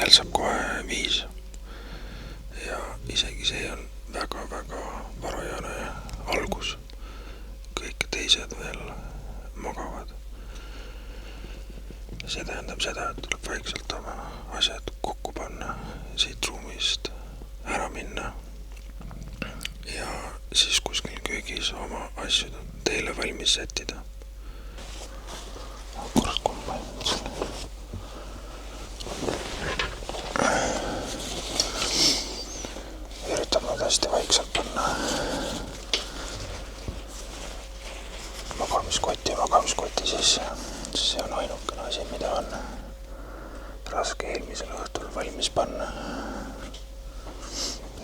sealt saab kohe 5 ja isegi see on väga-väga varajane algus. Kõik teised veel magavad. See tähendab seda, et tuleb vaikselt oma asjad kokku panna, siit ruumist ära minna ja siis kuskil köögis oma asju teile valmis sättida. Korras kumma üritab nad hästi vaikselt panna magamiskoti sisse. See on ainukene asi, mida on raske eelmisel õhtul valmis panna.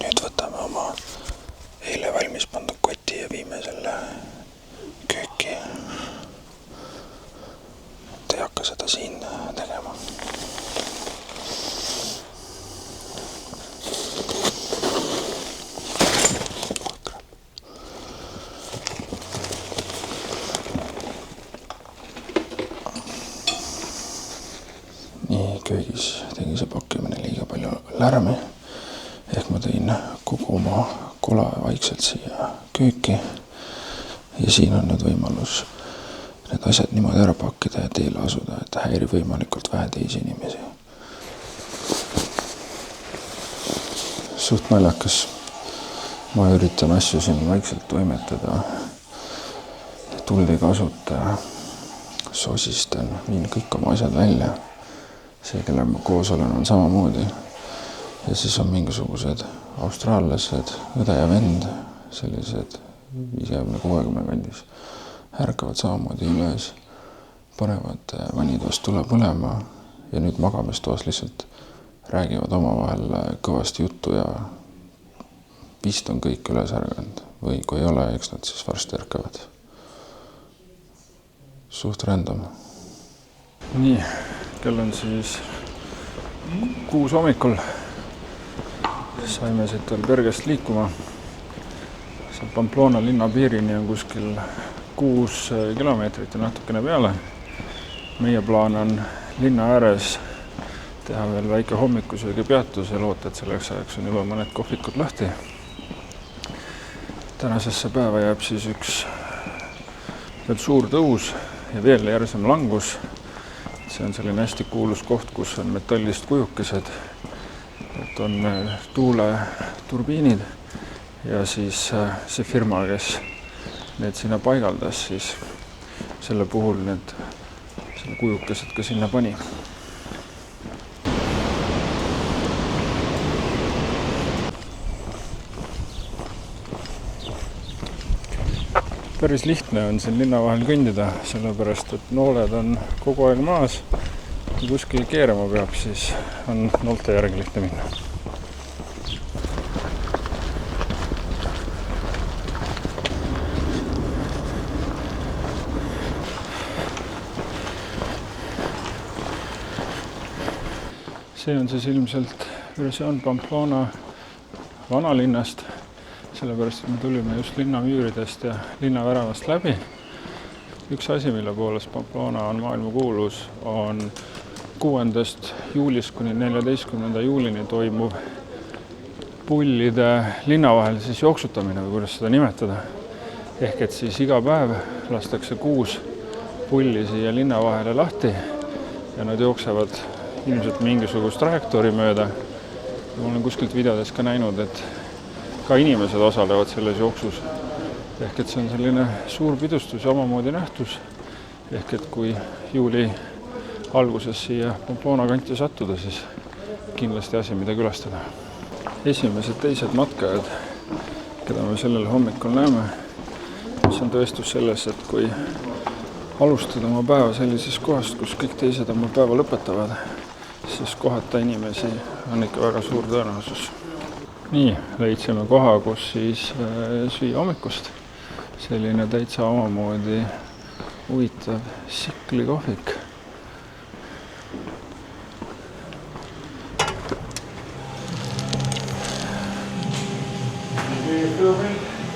Nüüd võtame oma eile valmis pandud koti ja viime selle kööki. Te ei hakka seda siin tegema. Nii, köögis tegi see pakkimine liiga palju lärmi. Ehk ma tõin kogu oma kola vaikselt siia kööki ja siin on nüüd võimalus need asjad niimoodi ära pakkida ja teele asuda, et häiri võimalikult vähe teisi inimesi. Suht naljakas. Ma üritan asju siin vaikselt toimetada. Tuld ei kasuta, sosistan, viin kõik oma asjad välja. See, kelle ma koos olen, on samamoodi. Ja siis on mingisugused austraallased, õde ja vend, sellised 50-60 kandis, ärkavad samamoodi üles, panevad vanitoast tule põlema ja nüüd magamistoas lihtsalt räägivad omavahel kõvasti juttu ja vist on kõik üles ärganud või kui ei ole, eks nad siis varsti ärkavad. Suht random. Nii, kell on siis 6 hommikul. Saime siit veel Bergest liikuma. See Pamplona linna piirini on kuskil 6 kilomeetrit ja natukene peale. Meie plaan on linna ääres teha veel väike hommikusöögi peatus ja loota, et selleks ajaks on juba mõned kohvikud lahti. Tänasesse päeva jääb siis üks veel suur tõus ja veel järsem langus. See on selline hästi kuulus koht, kus on metallist kujukesed. Et on tuuleturbiinid ja siis see firma, kes need sinna paigaldas, siis selle puhul need kujukesed ka sinna pani. Päris lihtne on siin linna vahel kõndida, sellepärast, et nooled on kogu aeg maas. Kui kuskil keerama peab, siis on noolte järgi lihtne minna. See on siis ilmselt versioon Pamplona vanalinnast, sellepärast, et me tulime just linnamüüridest ja linnaväravast läbi. Üks asi, mille poolest Pamplona on maailma kuulus, on 6. juulist kuni 14. juulini toimuv pullide linna vahel siis jooksutamine või kuidas seda nimetada. Ehk et siis iga päev lastakse 6 pulli siia linna vahele lahti ja nad jooksevad ilmselt mingisugust trajektoori mööda. Ma olen kuskilt videodes ka näinud, et ka inimesed osalevad selles jooksus. Ehk et see on selline suur pidustus ja omamoodi nähtus. Ehk et kui juuli alguses siia Pamplona kanti sattuda, siis kindlasti asi, mida külastada. Esimesed teised matkajad, keda me sellel hommikul näeme, mis on tõestus selles, et kui alustada oma päeva sellises kohast, kus kõik teised oma päeva lõpetavad, siis kohata inimesi on ikka väga suur tõenäosus. Nii, leidsime koha, kus siis süüa hommikust. Selline täitsa omamoodi huvitav siklikohvik.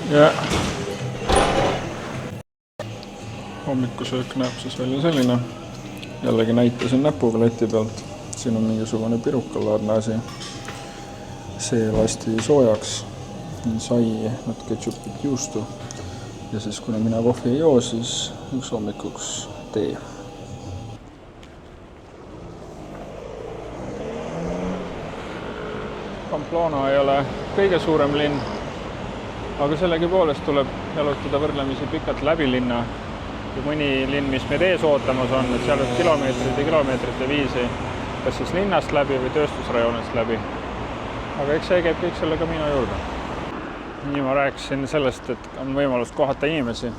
Ja hommikusöök näeb siis välja selline. Jällegi näitasin näpuga leti pealt. siin on mingisugune pirukalaadne asi. See lasti soojaks, sai, natuke ketšupit, juustu ja siis kuna mina kohvi ei joo, siis üks hommikuks tee. Pamplona ei ole kõige suurem linn, aga sellegipoolest tuleb jalutada võrdlemisi pikalt läbi linna. Ja mõni linn, mis meid ees ootamas on, et seal on kilomeetrid ja kilomeetrite viisi, kas siis linnast läbi või tööstusrajoonist läbi. Aga eks see käib kõik selle Camino juurde. Nii ma rääkisin sellest, et on võimalus kohata inimesi,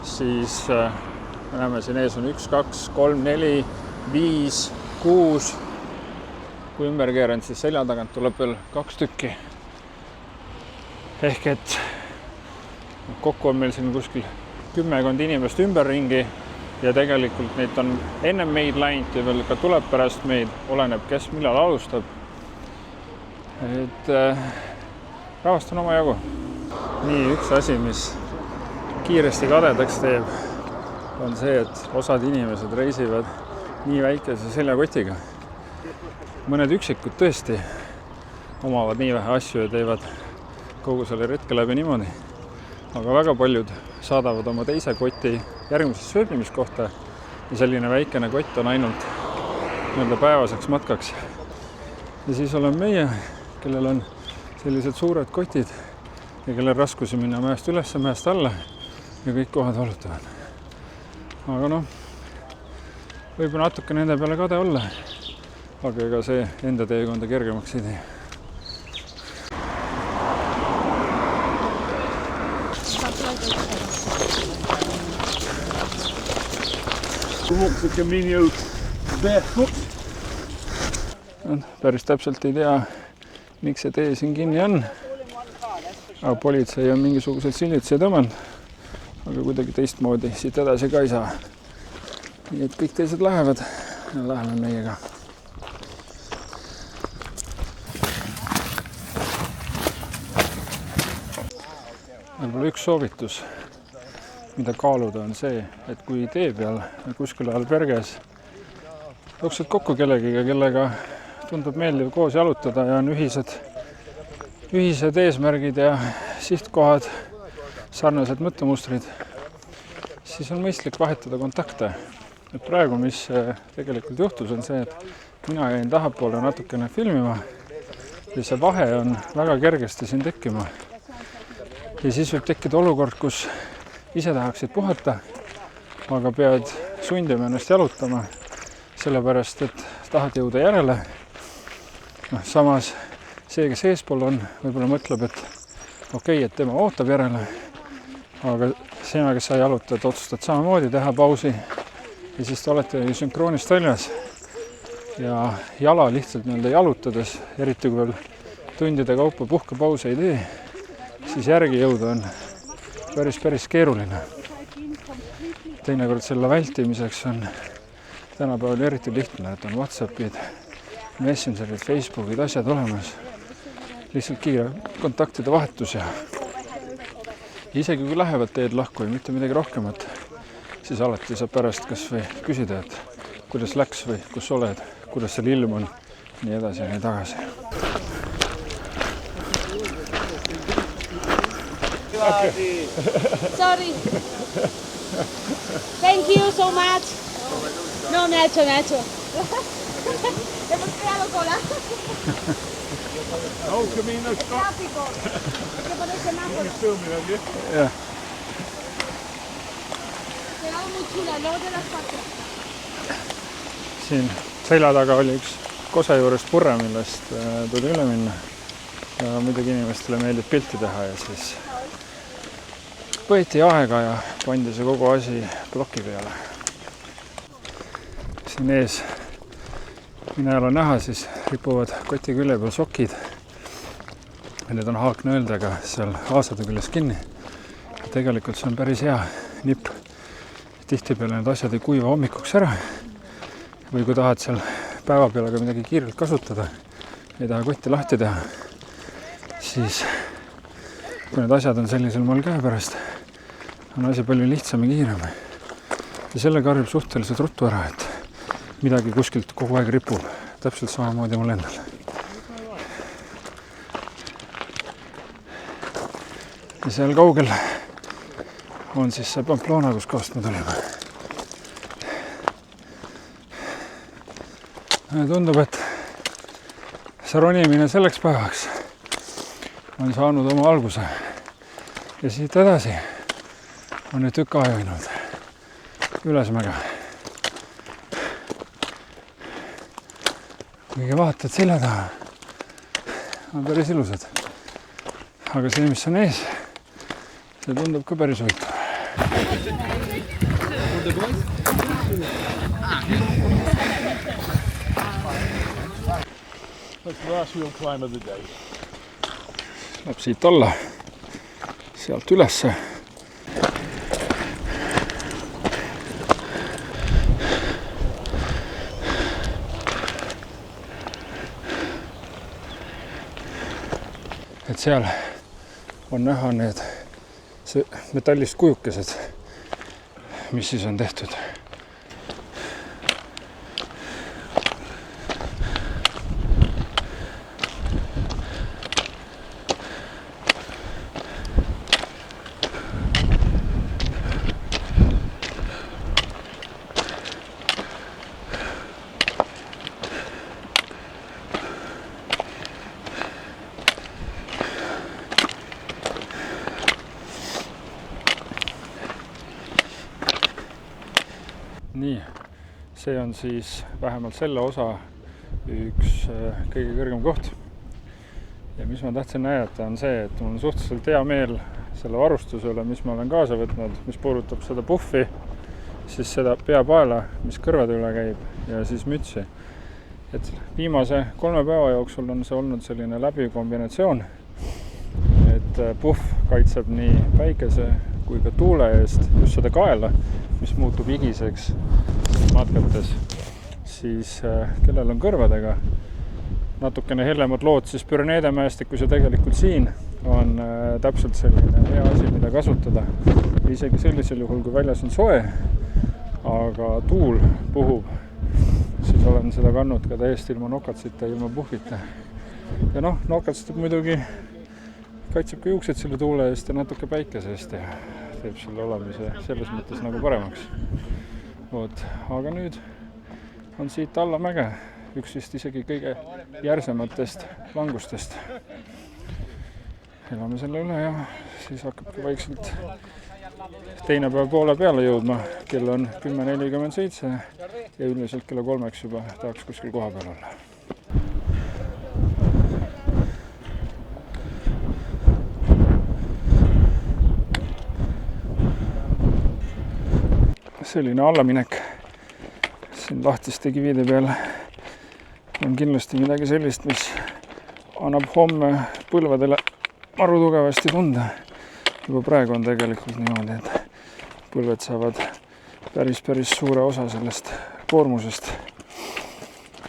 siis me näeme siin ees on 1, 2, 3, 4, 5, 6. Kui ümber keerend, siis selja tagant tuleb veel 2 tükki. Ehk et kokku on meil siin kuskil 10 inimest ümberringi ja tegelikult neid on ennem meid läinud ja veel ka tuleb pärast meid, oleneb kes millal alustab. Et rahvast on oma jagu. Nii, üks asi, mis kiiresti kadedaks teeb, on see, et osad inimesed reisivad nii väikese seljakotiga. Mõned üksikud tõesti omavad nii vähe asju ja teevad kogu selle retke läbi niimoodi. Aga väga paljud saadavad oma teise koti järgmisesse sööbimiskohta ja selline väikene kott on ainult päevaseks matkaks. Ja siis olen meie, kellel on sellised suured kotid ja kellel raskusi minna mäest üles, mäest alla ja kõik kohad valutavad. Aga võib natuke nende peale kade olla, aga ega see enda teekonda kergemaks ei tee. Walk the Camino barefoot. Päris täpselt ei tea, miks see tee siin kinni on. Aga politsei on mingisugused sillitsi tõmmanud, aga kuidagi teistmoodi siit edasi ka ei saa. Nii et kõik teised lähevad ja läheme meiega. Võib-olla üks soovitus, mida kaaluda on see, et kui tee peal kuskil ajal perges jooksed kokku kellegiga, kellega tundub meeldiv koos jalutada ja on ühised eesmärgid ja sihtkohad, sarnased mõttemustrid, siis on mõistlik vahetada kontakte. Et praegu, mis tegelikult juhtus, on see, et mina jäin tahapoole natukene filmima ja see vahe on väga kergesti siin tekkima. Ja siis võib tekkida olukord, kus ise tahaksid puhata, aga pead sundima ennast jalutama, sellepärast, et tahad jõuda järele. Samas see, kes eespool on, võib-olla mõtleb, et okei, et tema ootab järele, aga sina, kes sa jalutad, otsustad samamoodi teha pausi ja siis te olete sünkroonist väljas ja jala lihtsalt jalutades, eriti kui veel tundide kaupa puhkepause ei tee, siis järgi jõuda on päris keeruline. Teinekord selle vältimiseks on tänapäeval eriti lihtne, et on WhatsAppid, Messengerid, Facebookid, asjad olemas. Lihtsalt kiire kontaktide vahetus ja isegi kui lähevad teed lahku ja mitte midagi rohkemat, siis alati saab pärast kas või küsida, et kuidas läks või kus oled, kuidas seal ilm on, nii edasi ja nii tagasi. Okay. Sorry. Thank you so much. No, Nacho. Hemos creado cola. No, Camino, stop. Tráfico. Hay que poner semáforo. Yeah. Quedado muy chula, luego de las 4. Siin selja taga oli üks kosa juurest purre, millest tuli üle minna. Ja muidugi inimestele meeldib pilti teha ja siis võeti aega ja pandi see kogu asi ploki peale. Siin ees, mina ei ole näha, siis ripuvad koti külje peal sokid. Need on haaknõeldega seal aasade küljes kinni. Ja tegelikult see on päris hea nipp. Tihtipeale need asjad ei kuiva hommikuks ära. Või kui tahad seal päeva peale ka midagi kiirelt kasutada, ei taha kotti lahti teha, siis kui need asjad on sellisel moel käepärast, on asi palju lihtsam ja kiirem. Ja selle karjub suhteliselt ruttu ära, et midagi kuskilt kogu aeg ripub. täpselt samamoodi mul endal. Ja seal kaugel on siis see Pamplona, kus kohast me tulime. Tundub, et see ronimine selleks päevaks on saanud oma alguse ja siit edasi on nüüd tükk aega ainult ülesmäge. kuigi vaatad selja taha, on päris ilusad. Aga see, mis on ees, see tundub ka päris huvitav. That's the last real climb of the day. Läheb siit alla, sealt ülesse. Et seal on näha need metallist kujukesed, mis siis on tehtud. Nii, see on siis vähemalt selle osa üks kõige kõrgem koht. Ja mis ma tahtsin näidata on see, et mul on suhteliselt hea meel selle varustuse üle, mis ma olen kaasa võtnud, mis puudutab seda puffi, siis seda peapaela, mis kõrvade üle käib ja siis mütsi. Et viimase 3 päeva jooksul on see olnud selline läbiv kombinatsioon, et puff kaitseb nii päikese kui ka tuule eest just seda kaela, mis muutub igiseks matkates, siis kellel on kõrvadega natukene hellemad lood, siis Püreneede mäestikus ja tegelikult siin on täpselt selline hea asi, mida kasutada. Isegi sellisel juhul, kui väljas on soe, aga tuul puhub, siis olen seda kandnud ka täiesti ilma nokatsita, ilma puhvita. Ja nokatsid muidugi kaitseb ka juuksed selle tuule eest ja natuke päikese eest ja teeb selle olemise selles mõttes nagu paremaks. Aga nüüd on siit alla mäge üks vist isegi kõige järsematest langustest. Elame selle üle ja siis hakkabki vaikselt teine päev poole peale jõudma. Kell on 10:47 ja üldiselt kella 3 juba tahaks kuskil koha peal olla. Selline allaminek siin lahtiste kivide peal on kindlasti midagi sellist, mis annab homme põlvedele maru tugevasti tunda. Juba praegu on tegelikult niimoodi, et põlved saavad päris suure osa sellest koormusest.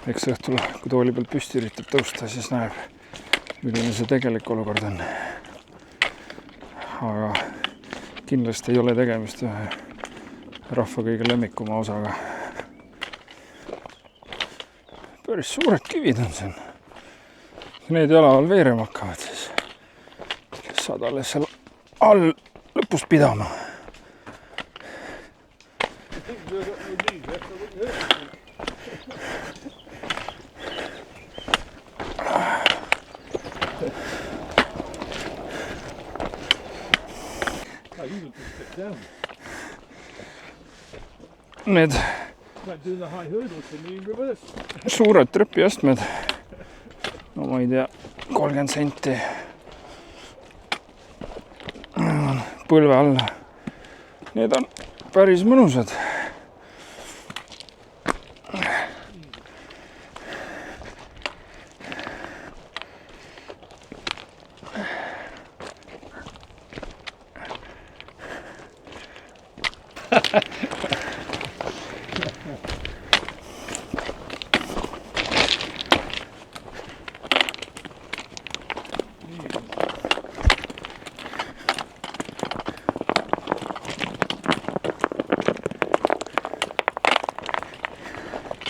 Eks õhtul, kui tooli pealt püsti üritab tõusta, siis näeb, milline see tegelik olukord on. Aga kindlasti ei ole tegemist ühe rahva kõige lemmikuma osaga. Päris suured kivid on siin. Need jalaval veerema hakkavad, siis saad alles seal all lõpus pidama. Need suured trepiastmed, no ma ei tea, 30 senti põlve alla. Need on päris mõnusad.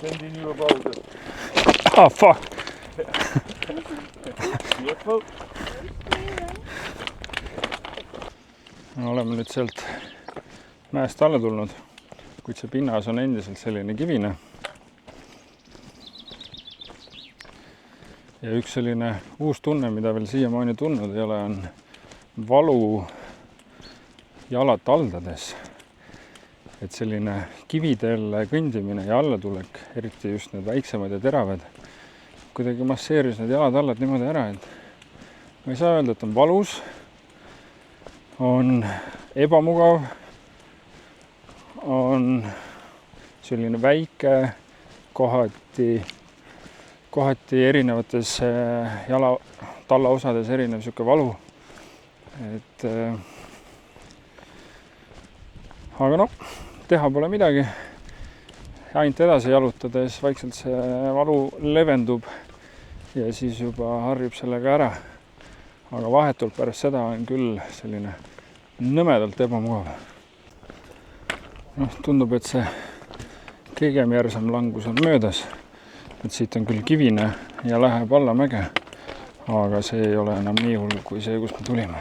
Sending you a boulder. Oh fuck! No, oleme nüüd sealt mäest alla tulnud, kuid see pinnas on endiselt selline kivine. Ja üks selline uus tunne, mida veel siiamaani tundnud ei ole, on valu jalad taldades. Et selline kividel kõndimine ja allatulek, eriti just need väiksemad ja teravad, kuidagi masseeris need jalad-allad niimoodi ära, et ma ei saa öelda, et on valus, on ebamugav, on selline väike, kohati erinevates jala tallaosades erinev sihuke valu. Et aga noh, teha pole midagi. Ainult edasi jalutades vaikselt see valu levendub ja siis juba harjub sellega ära. Aga vahetult pärast seda on küll selline nõmedalt ebamugav. Noh, tundub, et see kõigem järsam langus on möödas. Et siit on küll kivine ja läheb alla mäge, aga see ei ole enam nii hull kui see, kus me tulime.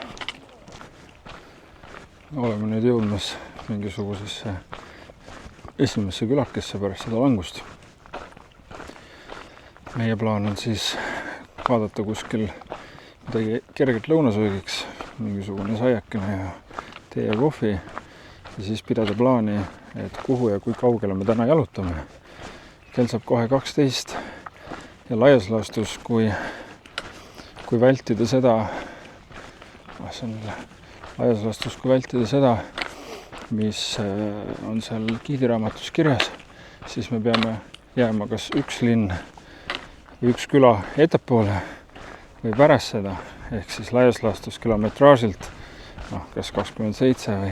Oleme nüüd jõudmas mingisugusesse esimesse külakesse pärast seda langust. Meie plaan on siis vaadata kuskil midagi kergelt lõunasöögiks, mingisugune saiakene ja tee ja kohvi ja siis pidada plaani, et kuhu ja kui kaugele me täna jalutame. Kell saab kohe 12 ja laias laastus, kui vältida seda, mis on seal giidiraamatus kirjas, siis me peame jääma kas üks linn või üks küla ettepoole või pärast seda, ehk siis laias laastus kilometraažilt, kas 27 või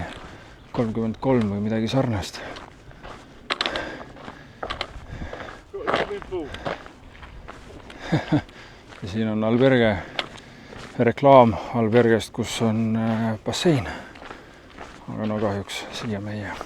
33 või midagi sarnast. Ja siin on alberge, reklaam albergest, kus on bassein. Aga no kahjuks siia me ei jää.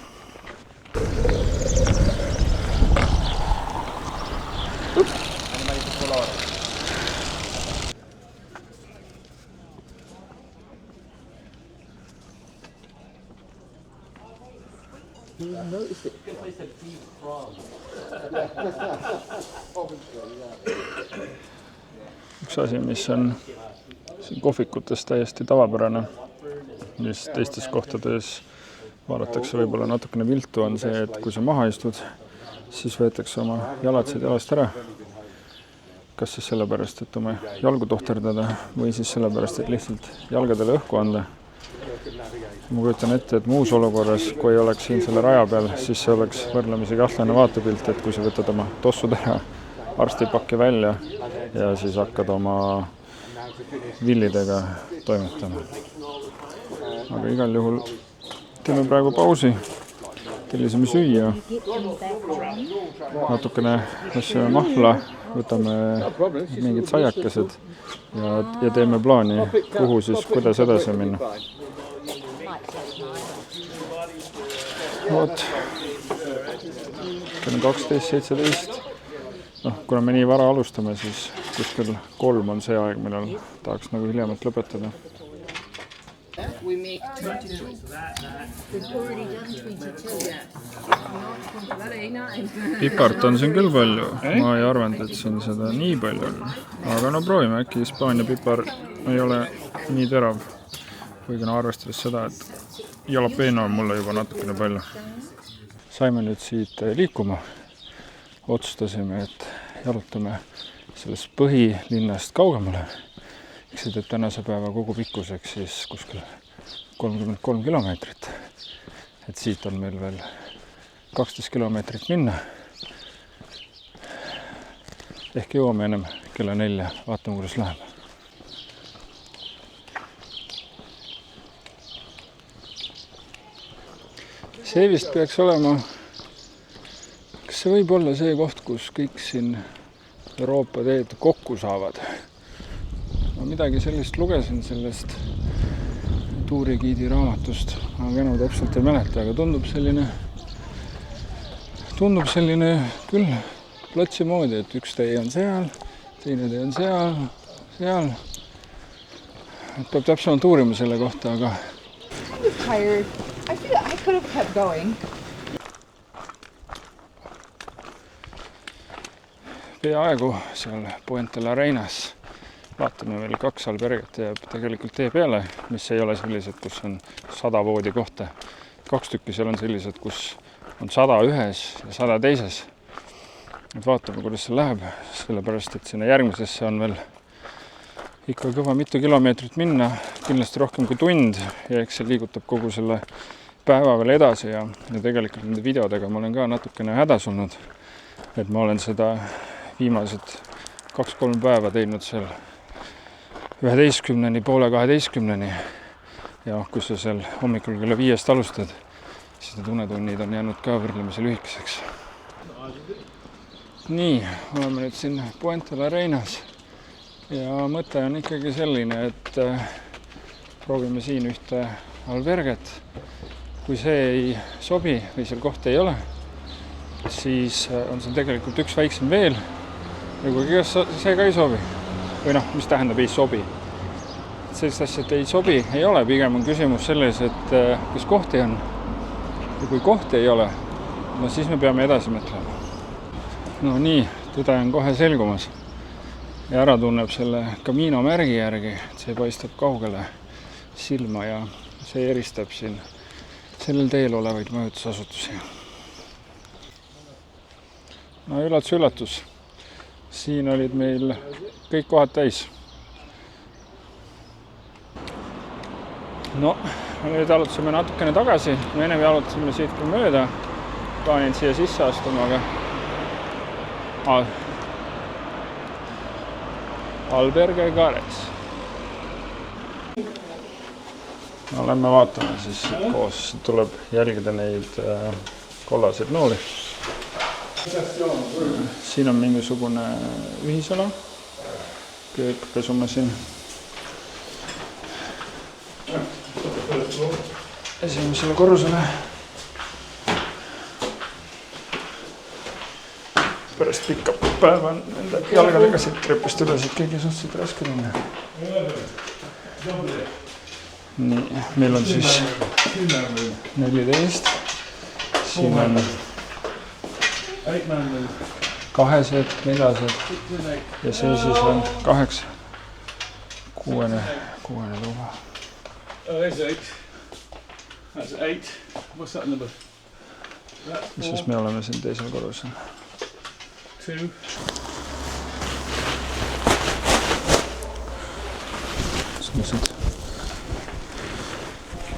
Üks asi, mis on siin kohvikutes täiesti tavapärane, mis teistes kohtades vaadatakse võib-olla natukene viltu, on see, et kui sa maha istud, siis võetakse oma jalad siit jalast ära. Kas siis sellepärast, et oma jalgu tohterdada või siis sellepärast, et lihtsalt jalgadele õhku anda. Ma kujutan ette, et muus olukorras, kui ei oleks siin selle raja peal, siis see oleks võrdlemisi kahtlane vaatepilt, et kui sa võtad oma tossud ära, arstipakki välja ja siis hakkad oma villidega toimetama. Aga igal juhul teeme praegu pausi, tellisime süüa, natukene lasime mahla, võtame mingid saiakesed ja teeme plaani, kuhu siis, kuidas edasi minna. Vot, kell on 12:17. Kuna me nii vara alustame, siis kuskil 3 on see aeg, millal tahaks nagu hiljemalt lõpetada. We make 22. We've already done 22. Pipart on siin küll palju. Ma ei arvanud, et siin seda nii palju on. Aga no proovime, äkki Hispaania pipar ei ole nii terav. Kuigi arvestades seda, et jalapeno on mulle juba natukene palju. Saime nüüd siit liikuma. Otsustasime, et jalutame sellest põhilinnast kaugemale. See teeb tänase päeva kogu pikkuseks siis kuskil 33 kilomeetrit. Et siit on meil veel 12 kilomeetrit minna. Ehk jõuame ennem kella 4, vaatame, kuidas läheb. See vist peaks olema, kas see võib olla see koht, kus kõik siin Euroopa teed kokku saavad? Ma midagi sellist lugesin sellest tuurigiidi raamatust, aga enam täpselt ei mäleta, aga tundub selline küll plotsi moodi, et üks tee on seal, teine tee on seal. Et peab täpsemalt uurima selle kohta, aga I'm tired. I feel I could have kept going. peaaegu seal Puente la Reinas. Vaatame veel 2 alberget jääb tegelikult tee peale, mis ei ole sellised, kus on 100 voodikohta. 2 tükki seal on sellised, kus on 100 ühes ja 100 teises. Et vaatame, kuidas see läheb, sellepärast, et sinna järgmisesse on veel ikka kõva mitu kilomeetrit minna, kindlasti rohkem kui tund ja eks see liigutab kogu selle päeva veel edasi ja tegelikult nende videodega ma olen ka natukene hädas olnud, et ma olen seda viimased 2-3 päeva teinud seal 11-ni, poole 12-ni ja kui sa seal hommikul kella 5 alustad, siis need unetunnid on jäänud ka võrdlemisi lühikeseks. Nii, oleme nüüd siin Puente la Reinas ja mõte on ikkagi selline, et proovime siin ühte alberget. Kui see ei sobi või seal kohta ei ole, siis on seal tegelikult üks väiksem veel ja kui see ka ei sobi või noh, mis tähendab ei sobi. Sellist asja, et ei sobi, ei ole, pigem on küsimus selles, et kas kohti on ja kui kohti ei ole, no siis me peame edasi mõtlema. No nii, tõde on kohe selgumas ja ära tunneb selle Camino märgi järgi, et see paistab kaugele silma ja see eristab siin sellel teel olevaid majutusasutusi. No üllatus, siin olid meil kõik kohad täis. No, nüüd alutasime natukene tagasi, me ennem jalutasime siit küll mööda, plaanin siia sisse astuma, aga Albergue Gares. Lähme vaatame siis koos, tuleb jälgida neid kollaseid nooli. Siin on mingisugune ühisala, kõik pesume siin. Esimesele korrusele. Pärast pikka päeva on enda jalgadega siit trepist üles, et keegi suhteliselt raske tunne. Nii, meil on siis 14. Siin on 2, 4 ja see siis on 8. 6. tuba. Oh, there's 8. That's 8. What's that number? Siis me oleme siin teisel korrusel. 2. Sellised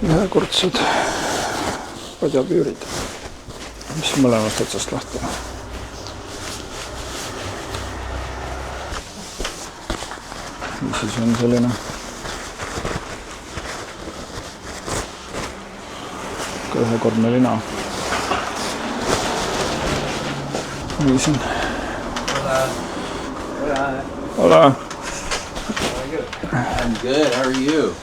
ühekordsed padjapüürid, mis mõlemast otsast lahti on. Ja siis on selline ka ühekordne lina. Nii siin. Hola. I'm good. How are you?